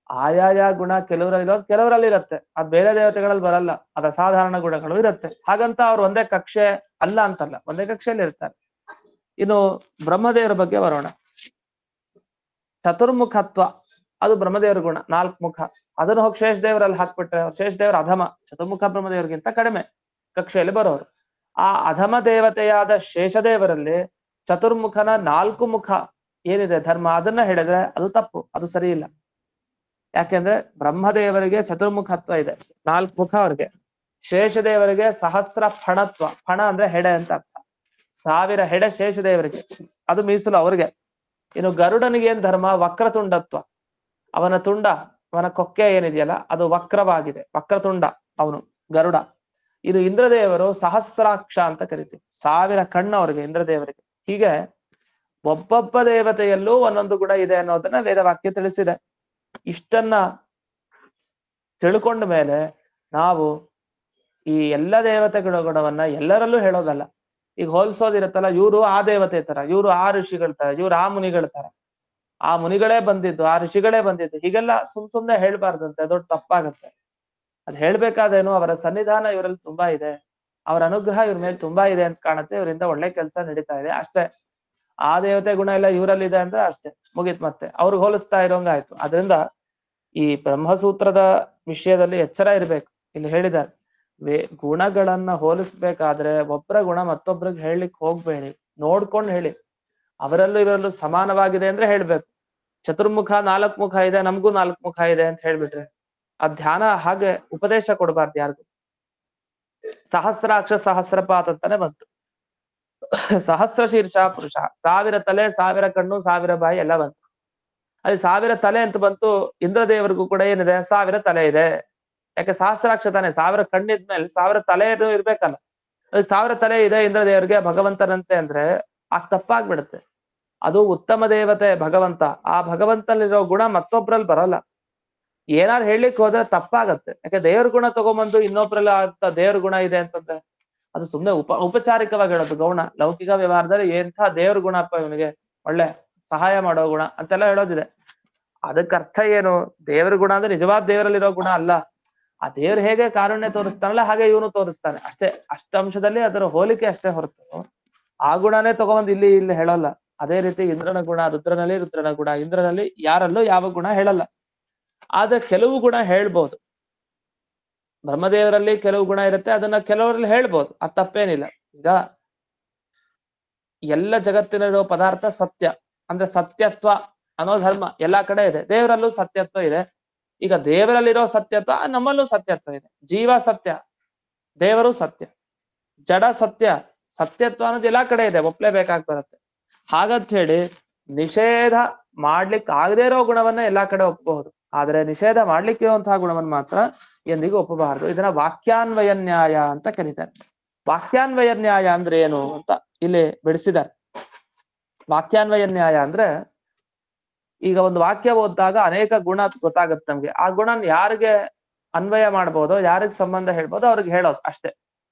ಆಯಾಯ ಗುಣ ಕೆಲವರಲ್ಲಿ ಇರುತ್ತೆ, ಅದ್ ಬೇರೆ ದೇವತೆಗಳಲ್ಲಿ ಬರಲ್ಲ. ಅದ ಸಾಧಾರಣ ಗುಣಗಳು ಇರುತ್ತೆ. ಹಾಗಂತ ಅವ್ರು ಒಂದೇ ಕಕ್ಷೆ ಅಲ್ಲ ಅಂತಲ್ಲ, ಒಂದೇ ಕಕ್ಷೆಯಲ್ಲಿ ಇರ್ತಾರೆ. ಇನ್ನು ಬ್ರಹ್ಮದೇವರ ಬಗ್ಗೆ ಬರೋಣ. ಚತುರ್ಮುಖತ್ವ ಅದು ಬ್ರಹ್ಮದೇವರ ಗುಣ, 4 ಮುಖ. ಅದನ್ನು ಹೋಗಿ ಶೇಷದೇವರಲ್ಲಿ ಹಾಕ್ಬಿಟ್ರೆ ಶೇಷದೇವರ ಅಧಮ, ಚತುರ್ಮುಖ ಬ್ರಹ್ಮದೇವರಿಗಿಂತ ಕಡಿಮೆ ಕಕ್ಷೆಯಲ್ಲಿ ಬರೋರು. ಆ ಅಧಮ ದೇವತೆಯಾದ ಶೇಷದೇವರಲ್ಲಿ ಚತುರ್ಮುಖನ 4 ಮುಖ ಏನಿದೆ ಧರ್ಮ, ಅದನ್ನ ಹೇಳಿದ್ರೆ ಅದು ತಪ್ಪು, ಅದು ಸರಿ ಇಲ್ಲ. ಯಾಕೆಂದ್ರೆ ಬ್ರಹ್ಮದೇವರಿಗೆ ಚತುರ್ಮುಖತ್ವ ಇದೆ, 4 ಮುಖ ಅವ್ರಿಗೆ. ಶೇಷದೇವರಿಗೆ ಸಹಸ್ರ ಫಣತ್ವ, ಫಣ ಅಂದ್ರೆ ಹೆಡೆ ಅಂತ ಅರ್ಥ. 1000 ಹೆಡೆ ಶೇಷದೇವರಿಗೆ, ಅದು ಮೀಸಲು ಅವ್ರಿಗೆ. ಇನ್ನು ಗರುಡನಿಗೆ ಏನ್ ಧರ್ಮ? ವಕ್ರತುಂಡತ್ವ. ಅವನ ತುಂಡ, ಅವನ ಕೊಕ್ಕೆ ಏನಿದೆಯಲ್ಲ ಅದು ವಕ್ರವಾಗಿದೆ, ವಕ್ರತುಂಡ ಅವನು ಗರುಡ. ಇದು ಇಂದ್ರದೇವರು ಸಹಸ್ರಾಕ್ಷ ಅಂತ ಕರಿತೀವಿ, 1000 ಕಣ್ಣು ಅವ್ರಿಗೆ ಇಂದ್ರದೇವರಿಗೆ. ಹೀಗೆ ಒಬ್ಬೊಬ್ಬ ದೇವತೆಯಲ್ಲೂ ಒಂದೊಂದು ಗುಣ ಇದೆ ಅನ್ನೋದನ್ನ ವೇದವಾಕ್ಯ ತಿಳಿಸಿದೆ. ಇಷ್ಟನ್ನ ತಿಳ್ಕೊಂಡ ಮೇಲೆ ನಾವು ಈ ಎಲ್ಲ ದೇವತೆಗಳ ಗುಣವನ್ನ ಎಲ್ಲರಲ್ಲೂ ಹೇಳೋದಲ್ಲ. ಈಗ ಹೋಲ್ಸೋದಿರುತ್ತಲ್ಲ, ಇವರು ಆ ದೇವತೆ ತರ, ಇವರು ಆ ಋಷಿಗಳ ತರ, ಇವ್ರು ಆ ಮುನಿಗಳ ತರ, ಆ ಮುನಿಗಳೇ ಬಂದಿದ್ದು, ಆ ಋಷಿಗಳೇ ಬಂದಿದ್ದು, ಹೀಗೆಲ್ಲ ಸುಮ್ನೆ ಹೇಳ್ಬಾರ್ದಂತೆ, ದೊಡ್ಡ ತಪ್ಪಾಗತ್ತೆ. ಅದ್ ಹೇಳ್ಬೇಕಾದೇನು, ಅವರ ಸನ್ನಿಧಾನ ಇವರಲ್ಲಿ ತುಂಬಾ ಇದೆ, ಅವರ ಅನುಗ್ರಹ ಇವ್ರ ಮೇಲೆ ತುಂಬಾ ಇದೆ ಅಂತ ಕಾಣುತ್ತೆ, ಇವರಿಂದ ಒಳ್ಳೆ ಕೆಲಸ ನಡೀತಾ ಇದೆ ಅಷ್ಟೇ. ಆ ದೇವತೆ ಗುಣ ಎಲ್ಲ ಇವರಲ್ಲಿ ಇದೆ ಅಂದ್ರೆ ಅಷ್ಟೇ, ಮುಗೀತ್. ಮತ್ತೆ ಅವ್ರಿಗೆ ಹೋಲಿಸ್ತಾ ಇರೋಂಗಾಯ್ತು. ಅದರಿಂದ ಈ ಬ್ರಹ್ಮಸೂತ್ರದ ವಿಷಯದಲ್ಲಿ ಎಚ್ಚರ ಇರ್ಬೇಕು. ಇಲ್ಲಿ ಹೇಳಿದ್ದಾರೆ, ಗುಣಗಳನ್ನ ಹೋಲಿಸ್ಬೇಕಾದ್ರೆ ಒಬ್ಬರ ಗುಣ ಮತ್ತೊಬ್ರಿಗೆ ಹೇಳಲಿಕ್ಕೆ ಹೋಗ್ಬೇಡಿ, ನೋಡ್ಕೊಂಡು ಹೇಳಿ. ಅವರಲ್ಲೂ ಇವರಲ್ಲೂ ಸಮಾನವಾಗಿದೆ ಅಂದ್ರೆ ಹೇಳ್ಬೇಕು. ಚತುರ್ಮುಖ 4 ಮುಖ ಇದೆ, ನಮಗೂ 4 ಮುಖ ಇದೆ ಅಂತ ಹೇಳ್ಬಿಟ್ರೆ ಆ ಧ್ಯಾನ ಹಾಗೆ ಉಪದೇಶ ಕೊಡಬಾರ್ದು ಯಾರಿಗೂ. ಸಹಸ್ರಾಕ್ಷ ಸಹಸ್ರಪಾತ್ ಅಂತಾನೆ ಬಂತು. ಸಹಸ್ರ ಶೀರ್ಷ ಪುರುಷ, 1000 ತಲೆ, 1000 ಕಣ್ಣು, 1000 ಬಾಯಿ ಎಲ್ಲ ಬಂತು. ಅದು 1000 ತಲೆ ಅಂತ ಬಂತು. ಇಂದ್ರದೇವರಿಗೂ ಕೂಡ ಏನಿದೆ? 1000 ತಲೆ ಇದೆ. ಯಾಕೆ? ಸಹಸ್ರಾಕ್ಷ ತಾನೆ, 1000 ಕಣ್ಣಿದ್ಮೇಲೆ 1000 ತಲೆ ಇರ್ಬೇಕಲ್ಲ. ಅದಕ್ಕೆ 1000 ತಲೆ ಇದೆ ಇಂದ್ರದೇವರಿಗೆ ಭಗವಂತನಂತೆ ಅಂದ್ರೆ ತಪ್ಪಾಗ್ಬಿಡುತ್ತೆ. ಅದು ಉತ್ತಮ ದೇವತೆ ಭಗವಂತ. ಆ ಭಗವಂತನಲ್ಲಿರೋ ಗುಣ ಮತ್ತೊಬ್ರಲ್ಲಿ ಬರಲ್ಲ. ಏನಾರು ಹೇಳಲಿಕ್ಕೆ ಹೋದ್ರೆ ತಪ್ಪಾಗತ್ತೆ. ಯಾಕೆ ದೇವ್ರ ಗುಣ ತಗೊಂಬಂದು ಇನ್ನೊಬ್ರಲ್ಲಿ ಆಗ್ತಾ ದೇವ್ರ ಗುಣ ಇದೆ ಅಂತಂದ್ರೆ ಅದು ಸುಮ್ನೆ ಔಪಚಾರಿಕವಾಗಿ ಹೇಳೋದು. ಗೌಣ ಲೌಕಿಕ ವ್ಯವಹಾರದಲ್ಲಿ ಎಂಥ ದೇವ್ರ ಗುಣಪ್ಪ ಇವನಿಗೆ, ಒಳ್ಳೆ ಸಹಾಯ ಮಾಡೋ ಗುಣ ಅಂತೆಲ್ಲ ಹೇಳೋದಿದೆ. ಅದಕ್ಕೆ ಅರ್ಥ ಏನು? ದೇವ್ರ ಗುಣ ಅಂದ್ರೆ ನಿಜವಾದ ದೇವರಲ್ಲಿರೋ ಗುಣ ಅಲ್ಲ. ಆ ದೇವ್ರು ಹೇಗೆ ಕಾರುಣ್ಯ ತೋರಿಸ್ತಾನಲ್ಲ ಹಾಗೆ ಇವನು ತೋರಿಸ್ತಾನೆ ಅಷ್ಟೇ. ಅಷ್ಟಂಶದಲ್ಲಿ ಅದರ ಹೋಲಿಕೆ ಅಷ್ಟೇ ಹೊರತು ಆ ಗುಣನೇ ತಗೊಂಡ್ ಇಲ್ಲಿ ಹೇಳಲ್ಲ. ಅದೇ ರೀತಿ ಇಂದ್ರನ ಗುಣ ರುದ್ರನಲ್ಲಿ ರುದ್ರನ ಗುಣ, ಇಂದ್ರನಲ್ಲಿ ಯಾರಲ್ಲೂ ಯಾವ ಗುಣ ಹೇಳಲ್ಲ. ಆದ್ರೆ ಕೆಲವು ಗುಣ ಹೇಳ್ಬೋದು. ಬ್ರಹ್ಮದೇವರಲ್ಲಿ ಕೆಲವು ಗುಣ ಇರುತ್ತೆ, ಅದನ್ನ ಕೆಲವರಲ್ಲಿ ಹೇಳ್ಬೋದು, ಅದು ತಪ್ಪೇನಿಲ್ಲ. ಈಗ ಎಲ್ಲ ಜಗತ್ತಿನಲ್ಲಿರೋ ಪದಾರ್ಥ ಸತ್ಯ ಅಂದ್ರೆ ಸತ್ಯತ್ವ ಅನ್ನೋ ಧರ್ಮ ಎಲ್ಲಾ ಕಡೆ ಇದೆ. ದೇವರಲ್ಲೂ ಸತ್ಯತ್ವ ಇದೆ. ಈಗ ದೇವರಲ್ಲಿರೋ ಸತ್ಯತ್ವ ನಮ್ಮಲ್ಲೂ ಸತ್ಯತ್ವ ಇದೆ. ಜೀವ ಸತ್ಯ, ದೇವರು ಸತ್ಯ, ಜಡ ಸತ್ಯ, ಸತ್ಯತ್ವ ಅನ್ನೋದು ಎಲ್ಲಾ ಕಡೆ ಇದೆ, ಒಪ್ಲೇಬೇಕಾಗಿ ಬರುತ್ತೆ. ಹಾಗಂತ ಹೇಳಿ ನಿಷೇಧ ಮಾಡ್ಲಿಕ್ಕೆ ಆಗದೇ ಇರೋ ಗುಣವನ್ನ ಎಲ್ಲಾ ಕಡೆ ಒಪ್ಪಬಹುದು, ಆದ್ರೆ ನಿಷೇಧ ಮಾಡ್ಲಿಕ್ಕೆ ಇರುವಂತಹ ಗುಣವನ್ನು ಮಾತ್ರ ಎಂದಿಗೂ ಒಪ್ಪಬಾರದು. ಇದನ್ನ ವಾಕ್ಯಾನ್ವಯ ನ್ಯಾಯ ಅಂತ ಕರೀತಾರೆ. ವಾಕ್ಯಾನ್ವಯ ನ್ಯಾಯ ಅಂದ್ರೆ ಏನು ಅಂತ ಇಲ್ಲಿ ಬಿಡಿಸಿದ್ದಾರೆ. ವಾಕ್ಯಾನ್ವಯ ನ್ಯಾಯ ಅಂದ್ರೆ ಈಗ ಒಂದು ವಾಕ್ಯ ಓದಿದಾಗ ಅನೇಕ ಗುಣ ಗೊತ್ತಾಗುತ್ತೆ ನಮ್ಗೆ. ಆ ಗುಣ ಯಾರಿಗೆ ಅನ್ವಯ ಮಾಡ್ಬೋದೋ, ಯಾರಿಗೆ ಸಂಬಂಧ ಹೇಳ್ಬೋದೋ ಅವ್ರಿಗೆ ಹೇಳೋದು ಅಷ್ಟೇ.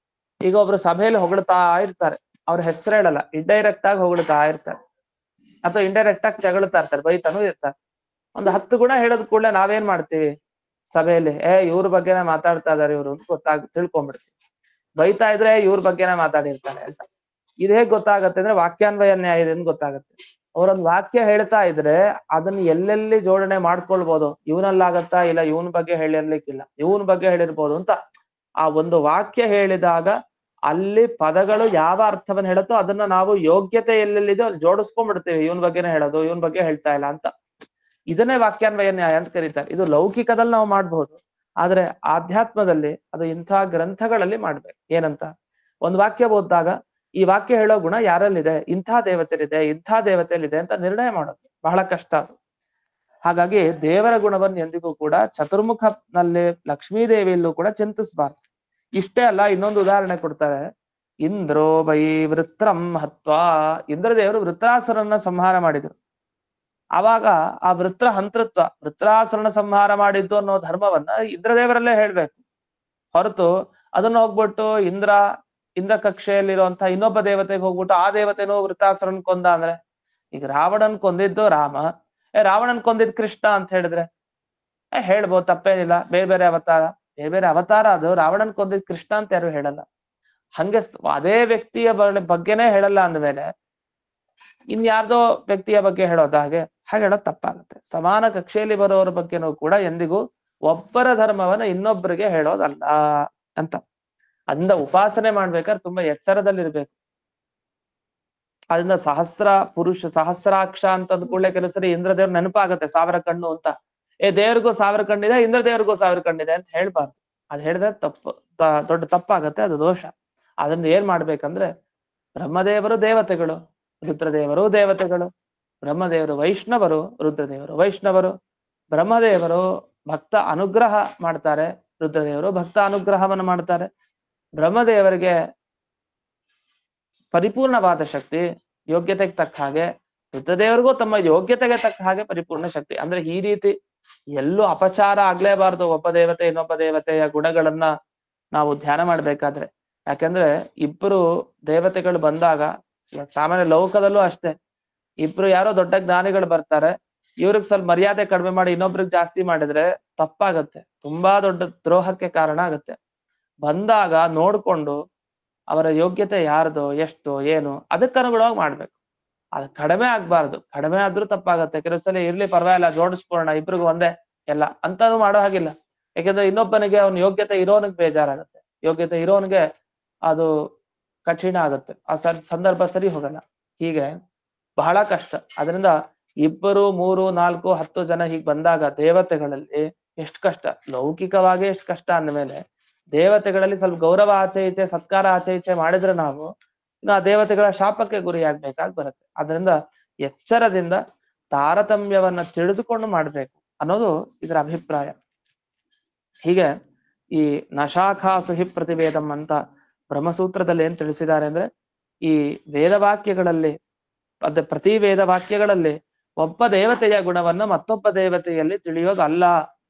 ಈಗ ಒಬ್ರು ಸಭೆಯಲ್ಲಿ ಹೊಗಳ್ತಾ ಇರ್ತಾರೆ, ಅವ್ರ ಹೆಸರು ಹೇಳಲ್ಲ, ಇಂಡೈರೆಕ್ಟ್ ಆಗಿ ಹೊಗಳ್ತಾ ಇರ್ತಾರೆ, ಅಥವಾ ಇಂಡೈರೆಕ್ಟ್ ಆಗಿ ತೆಗಳ್ತಾ ಇರ್ತಾರೆ, ಬೈತಾನೂ ಇರ್ತಾರೆ. ಒಂದು 10 ಗುಣ ಹೇಳೋದ್ ಕೂಡಲೇ ನಾವೇನ್ ಮಾಡ್ತೀವಿ ಸಭೆಯಲ್ಲಿ, ಇವ್ರ ಬಗ್ಗೆನೇ ಮಾತಾಡ್ತಾ ಇದಾರೆ ಇವ್ರು ಅಂತ ತಿಳ್ಕೊಂಡ್ಬಿಡ್ತೀವಿ. ಬೈತಾ ಇದ್ರೆ ಇವ್ರ ಬಗ್ಗೆನೇ ಮಾತಾಡಿರ್ತಾರೆ ಅಂತ. ಇದು ಹೇಗ್ ಗೊತ್ತಾಗತ್ತೆ ಅಂದ್ರೆ ವಾಕ್ಯಾನ್ವಯ ನ್ಯಾಯದಿಂದ ಗೊತ್ತಾಗತ್ತೆ. ಅವ್ರೊಂದ್ ವಾಕ್ಯ ಹೇಳ್ತಾ ಇದ್ರೆ ಅದನ್ನ ಎಲ್ಲೆಲ್ಲಿ ಜೋಡಣೆ ಮಾಡ್ಕೊಳ್ಬೋದು, ಇವನಲ್ಲಾಗತ್ತಾ, ಇಲ್ಲ ಇವನ್ ಬಗ್ಗೆ ಹೇಳಿರ್ಲಿಕ್ಕಿಲ್ಲ, ಇವನ್ ಬಗ್ಗೆ ಹೇಳಿರ್ಬೋದು ಅಂತ. ಆ ಒಂದು ವಾಕ್ಯ ಹೇಳಿದಾಗ ಅಲ್ಲಿ ಪದಗಳು ಯಾವ ಅರ್ಥವನ್ನ ಹೇಳುತ್ತೋ ಅದನ್ನ ನಾವು ಯೋಗ್ಯತೆ ಎಲ್ಲೆಲ್ಲಿದೋ ಅಲ್ಲಿ ಜೋಡಿಸ್ಕೊಂಡ್ಬಿಡ್ತೇವೆ. ಇವನ್ ಬಗ್ಗೆನೇ ಹೇಳೋದು, ಇವನ್ ಬಗ್ಗೆ ಹೇಳ್ತಾ ಇಲ್ಲ ಅಂತ. ಇದನ್ನೇ ವಾಕ್ಯಾನ್ವಯ ನ್ಯಾಯ ಅಂತ ಕರೀತಾರೆ. ಇದು ಲೌಕಿಕದಲ್ಲಿ ನಾವು ಮಾಡ್ಬಹುದು, ಆದ್ರೆ ಆಧ್ಯಾತ್ಮದಲ್ಲಿ ಅದು ಇಂಥ ಗ್ರಂಥಗಳಲ್ಲಿ ಮಾಡ್ಬೇಕು. ಏನಂತ ಒಂದು ವಾಕ್ಯ ಓದಿದಾಗ ಈ ವಾಕ್ಯ ಹೇಳೋ ಗುಣ ಯಾರಲ್ಲಿದೆ, ಇಂಥ ದೇವತೆಲಿದೆ, ಇಂಥ ದೇವತೆಯಲ್ಲಿದೆ ಅಂತ ನಿರ್ಣಯ ಮಾಡೋದು ಬಹಳ ಕಷ್ಟ ಅದು. ಹಾಗಾಗಿ ದೇವರ ಗುಣವನ್ನು ಎಂದಿಗೂ ಕೂಡ ಚತುರ್ಮುಖನಲ್ಲಿ ಲಕ್ಷ್ಮೀ ದೇವಿಯಲ್ಲೂ ಕೂಡ ಚಿಂತಿಸಬಾರ್ದು. ಇಷ್ಟೇ ಅಲ್ಲ, ಇನ್ನೊಂದು ಉದಾಹರಣೆ ಕೊಡ್ತಾರೆ. ಇಂದ್ರೋ ವೈ ವೃತ್ರಂ ಹತ್ವಾ, ಇಂದ್ರದೇವರು ವೃತ್ರಾಸುರನ್ನ ಸಂಹಾರ ಮಾಡಿದ್ರು. ಆವಾಗ ಆ ಹಂತೃತ್ವ, ವೃತ್ರಾಸುರನ ಸಂಹಾರ ಮಾಡಿದ್ದು ಅನ್ನೋ ಧರ್ಮವನ್ನ ಇಂದ್ರದೇವರಲ್ಲೇ ಹೇಳ್ಬೇಕು ಹೊರತು ಅದನ್ನ ಹೋಗ್ಬಿಟ್ಟು ಇಂದ್ರ ಕಕ್ಷೆಯಲ್ಲಿರುವಂತಹ ಇನ್ನೊಬ್ಬ ದೇವತೆಗೆ ಹೋಗ್ಬಿಟ್ಟು ಆ ದೇವತೆನೂ ವೃತ್ರಾಸುರನ್ ಕೊಂದ ಅಂದ್ರೆ, ಈಗ ರಾವಣನ್ ಕೊಂದಿದ್ದು ರಾಮ, ರಾವಣನ್ ಕೊಂದಿದ್ ಕೃಷ್ಣ ಅಂತ ಹೇಳಿದ್ರೆ ಹೇಳ್ಬೋದು, ತಪ್ಪೇನಿಲ್ಲ. ಬೇರೆ ಬೇರೆ ಅವತಾರ ಅದು. ರಾವಣನ್ ಕೊಂದಿದ್ ಕೃಷ್ಣ ಅಂತ ಯಾರು ಹೇಳಲ್ಲ. ಹಂಗೆ ಅದೇ ವ್ಯಕ್ತಿಯ ಬಗ್ಗೆನೇ ಹೇಳಲ್ಲ ಅಂದ್ಮೇಲೆ ಇನ್ಯಾರ್ದೋ ವ್ಯಕ್ತಿಯ ಬಗ್ಗೆ ಹೇಳೋದು ಹಾಗೆ ಹೇಳೋದು ತಪ್ಪಾಗುತ್ತೆ. ಸಮಾನ ಕಕ್ಷೆಯಲ್ಲಿ ಬರೋರ ಬಗ್ಗೆನೂ ಕೂಡ ಎಂದಿಗೂ ಒಬ್ಬರ ಧರ್ಮವನ್ನ ಇನ್ನೊಬ್ಬರಿಗೆ ಹೇಳೋದಲ್ಲ ಅಂತ. ಅದರಿಂದ ಉಪಾಸನೆ ಮಾಡ್ಬೇಕಾದ್ರೆ ತುಂಬಾ ಎಚ್ಚರದಲ್ಲಿರ್ಬೇಕು. ಅದರಿಂದ ಸಹಸ್ರಾಕ್ಷ ಅಂತಂದ್ ಕೂಡಲೇ ಕೆಲವು ಸರಿ ಇಂದ್ರದೇವ್ರ ನೆನಪಾಗತ್ತೆ, 1000 ಕಣ್ಣು ಅಂತ. ದೇವ್ರಿಗೂ 1000 ಕಣ್ಣಿದೆ, ಇಂದ್ರದೇವ್ರಿಗೂ 1000 ಕಣ್ಣಿದೆ ಅಂತ ಹೇಳ್ಬಾರ್ದು. ಅದ್ ಹೇಳಿದ್ರೆ ತಪ್ಪು, ದೊಡ್ಡ ತಪ್ಪಾಗತ್ತೆ, ಅದು ದೋಷ. ಅದನ್ನ ಏನ್ ಮಾಡ್ಬೇಕಂದ್ರೆ, ಬ್ರಹ್ಮದೇವರು ದೇವತೆಗಳು, ರುದ್ರದೇವರು ದೇವತೆಗಳು. ಬ್ರಹ್ಮದೇವರು ವೈಷ್ಣವರು, ರುದ್ರದೇವರು ವೈಷ್ಣವರು. ಬ್ರಹ್ಮದೇವರು ಭಕ್ತ ಅನುಗ್ರಹ ಮಾಡ್ತಾರೆ, ರುದ್ರದೇವರು ಭಕ್ತ ಅನುಗ್ರಹವನ್ನು ಮಾಡ್ತಾರೆ. ಬ್ರಹ್ಮದೇವರಿಗೆ ಪರಿಪೂರ್ಣವಾದ ಶಕ್ತಿ, ಯೋಗ್ಯತೆಗೆ ತಕ್ಕ ಹಾಗೆ, ರುದ್ರದೇವರಿಗೂ ತಮ್ಮ ಯೋಗ್ಯತೆಗೆ ತಕ್ಕ ಹಾಗೆ ಪರಿಪೂರ್ಣ ಶಕ್ತಿ. ಅಂದ್ರೆ ಈ ರೀತಿ ಎಲ್ಲೂ ಅಪಚಾರ ಆಗ್ಲೇಬಾರ್ದು. ಒಬ್ಬ ದೇವತೆ ಇನ್ನೊಬ್ಬ ದೇವತೆಯ ಗುಣಗಳನ್ನ ನಾವು ಧ್ಯಾನ ಮಾಡ್ಬೇಕಾದ್ರೆ. ಯಾಕಂದ್ರೆ ಇಬ್ರು ದೇವತೆಗಳು ಬಂದಾಗ, ಸಾಮಾನ್ಯ ಲೋಕದಲ್ಲೂ ಅಷ್ಟೇ, ಇಬ್ರು ಯಾರೋ ದೊಡ್ಡ ಜ್ಞಾನಿಗಳು ಬರ್ತಾರೆ, ಇವ್ರಿಗೆ ಸ್ವಲ್ಪ ಮರ್ಯಾದೆ ಕಡಿಮೆ ಮಾಡಿ ಇನ್ನೊಬ್ರಿಗೆ ಜಾಸ್ತಿ ಮಾಡಿದ್ರೆ ತಪ್ಪಾಗತ್ತೆ, ತುಂಬಾ ದೊಡ್ಡ ದ್ರೋಹಕ್ಕೆ ಕಾರಣ ಆಗತ್ತೆ. ಬಂದಾಗ ನೋಡ್ಕೊಂಡು ಅವರ ಯೋಗ್ಯತೆ ಯಾರ್ದು, ಎಷ್ಟು, ಏನು ಅದಕ್ಕನುಗುಣವಾಗಿ ಮಾಡ್ಬೇಕು. ಅದು ಕಡಿಮೆ ಆಗ್ಬಾರ್ದು. ಕಡಿಮೆ ಆದ್ರೂ ತಪ್ಪಾಗತ್ತೆ. ಕೆಲವು ಸಲ ಇರ್ಲಿ ಪರವಾಗಿಲ್ಲ, ಜೋಡಿಸ್ಕೊಳ್ಳೋಣ, ಇಬ್ರಿಗೂ ಒಂದೇ ಎಲ್ಲ ಅಂತಾನು ಮಾಡೋ ಹಾಗಿಲ್ಲ. ಯಾಕೆಂದ್ರೆ ಇನ್ನೊಬ್ಬನಿಗೆ ಅವ್ನ ಯೋಗ್ಯತೆ ಇರೋನಿಗೆ ಬೇಜಾರಾಗತ್ತೆ, ಯೋಗ್ಯತೆ ಇರೋನಿಗೆ ಅದು ಕಠಿಣ ಆಗುತ್ತೆ, ಆ ಸಂದರ್ಭ ಸರಿ ಹೋಗಲ್ಲ. ಹೀಗೆ ಬಹಳ ಕಷ್ಟ. ಅದರಿಂದ 2, 3, 4, 10 ಜನ ಹೀಗ್ ಬಂದಾಗ ದೇವತೆಗಳಲ್ಲಿ ಎಷ್ಟು ಕಷ್ಟ. ಲೌಕಿಕವಾಗಿ ಎಷ್ಟು ಕಷ್ಟ ಅಂದ್ಮೇಲೆ ದೇವತೆಗಳಲ್ಲಿ ಸ್ವಲ್ಪ ಗೌರವ ಆಚೆ ಈಚೆ, ಸತ್ಕಾರ ಆಚೆ ಈಚೆ ಮಾಡಿದ್ರೆ ನಾವು ಇನ್ನು ಆ ದೇವತೆಗಳ ಶಾಪಕ್ಕೆ ಗುರಿಯಾಗ್ಬೇಕಾಗಿ ಬರುತ್ತೆ. ಅದರಿಂದ ಎಚ್ಚರದಿಂದ ತಾರತಮ್ಯವನ್ನ ತಿಳಿದುಕೊಂಡು ಮಾಡ್ಬೇಕು ಅನ್ನೋದು ಇದರ ಅಭಿಪ್ರಾಯ. ಹೀಗೆ ಈ ನಶಾಖಾ ಸುಹಿ ಪ್ರತಿವೇದಂ ಅಂತ ಬ್ರಹ್ಮಸೂತ್ರದಲ್ಲಿ ಏನ್ ತಿಳಿಸಿದ್ದಾರೆ ಅಂದ್ರೆ, ಈ ವೇದವಾಕ್ಯಗಳಲ್ಲಿ ಅದೇ ಪ್ರತಿ ವೇದ ವಾಕ್ಯಗಳಲ್ಲಿ ಒಬ್ಬ ದೇವತೆಯ ಗುಣವನ್ನ ಮತ್ತೊಬ್ಬ ದೇವತೆಯಲ್ಲಿ ತಿಳಿಯೋದಲ್ಲ.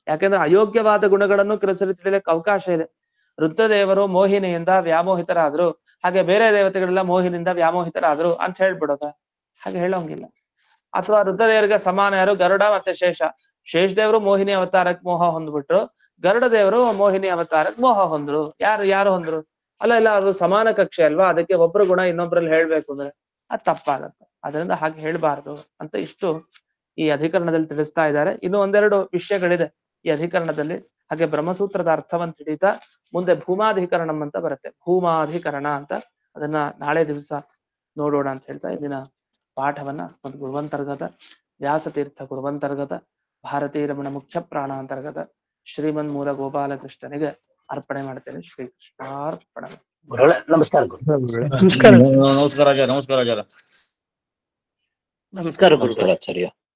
ಯಾಕೆಂದ್ರೆ ಅಯೋಗ್ಯವಾದ ಗುಣಗಳನ್ನು ಕೆಲಸದಲ್ಲಿ ತಿಳಿಯಲಿಕ್ಕೆ ಅವಕಾಶ ಇದೆ. ರುದ್ರದೇವರು ಮೋಹಿನಿಯಿಂದ ವ್ಯಾಮೋಹಿತರಾದ್ರು, ಹಾಗೆ ಬೇರೆ ದೇವತೆಗಳೆಲ್ಲ ಮೋಹಿನಿಂದ ವ್ಯಾಮೋಹಿತರಾದ್ರು ಅಂತ ಹೇಳ್ಬಿಡೋದ? ಹಾಗೆ ಹೇಳೋಂಗಿಲ್ಲ. ಅಥವಾ ರುದ್ರದೇವರಿಗೆ ಸಮಾನ ಯಾರು? ಗರುಡ ಮತ್ತೆ ಶೇಷ. ಶೇಷದೇವರು ಮೋಹಿನಿ ಅವತಾರಕ್ಕೆ ಮೋಹ ಹೊಂದ್ಬಿಟ್ರು, ಗರುಡ ದೇವರು ಮೋಹಿನಿ ಅವತಾರಕ್ಕೆ ಮೋಹ ಹೊಂದ್ರು. ಯಾರು ಹೊಂದ್ರು? ಅಲ್ಲ ಅದು ಸಮಾನ ಕಕ್ಷೆ ಅಲ್ವಾ, ಅದಕ್ಕೆ ಒಬ್ರು ಗುಣ ಇನ್ನೊಬ್ರಲ್ಲಿ ಹೇಳ್ಬೇಕು ಅಂದ್ರೆ ಅದು ತಪ್ಪಾಗತ್ತೆ. ಅದರಿಂದ ಹಾಗೆ ಹೇಳ್ಬಾರ್ದು ಅಂತ ಇಷ್ಟು ಈ ಅಧಿಕರಣದಲ್ಲಿ ತಿಳಿಸ್ತಾ ಇದ್ದಾರೆ. ಇನ್ನು ಒಂದೆರಡು ವಿಷಯಗಳಿದೆ ಈ ಅಧಿಕರಣದಲ್ಲಿ. ಹಾಗೆ ಬ್ರಹ್ಮಸೂತ್ರದ ಅರ್ಥವನ್ನು ತಿಳಿತಾ ಮುಂದೆ ಭೂಮಾಧಿಕರಣಂ ಅಂತ ಬರುತ್ತೆ. ಭೂಮಾಧಿಕರಣ ಅಂತ, ಅದನ್ನ ನಾಳೆ ದಿವಸ ನೋಡೋಣ ಅಂತ ಹೇಳ್ತಾ ಇಲ್ಲಿನ ಪಾಠವನ್ನ ಒಂದು ಗುರುವಂತರ್ಗತ ವ್ಯಾಸತೀರ್ಥ ಗುರುವಂತರ್ಗತ ಭಾರತೀ ರಮಣ ಮುಖ್ಯ ಪ್ರಾಣ ಅಂತರ್ಗತ ಶ್ರೀಮನ್ ಮೂಲ ಗೋಪಾಲಕೃಷ್ಣನಿಗೆ ಅರ್ಪಣೆ ಮಾಡ್ತೇನೆ. ಶ್ರೀಕೃಷ್ಣಾರ್ಪಣ. ನಮಸ್ಕಾರ. ನಮಸ್ಕಾರ. ನಮಸ್ಕಾರ ಆಚಾರ್ಯ. ನಮಸ್ಕಾರ ಆಚಾರ್ಯ. ನಮಸ್ಕಾರ ಗುರುಗಳಾಚಾರ್ಯ.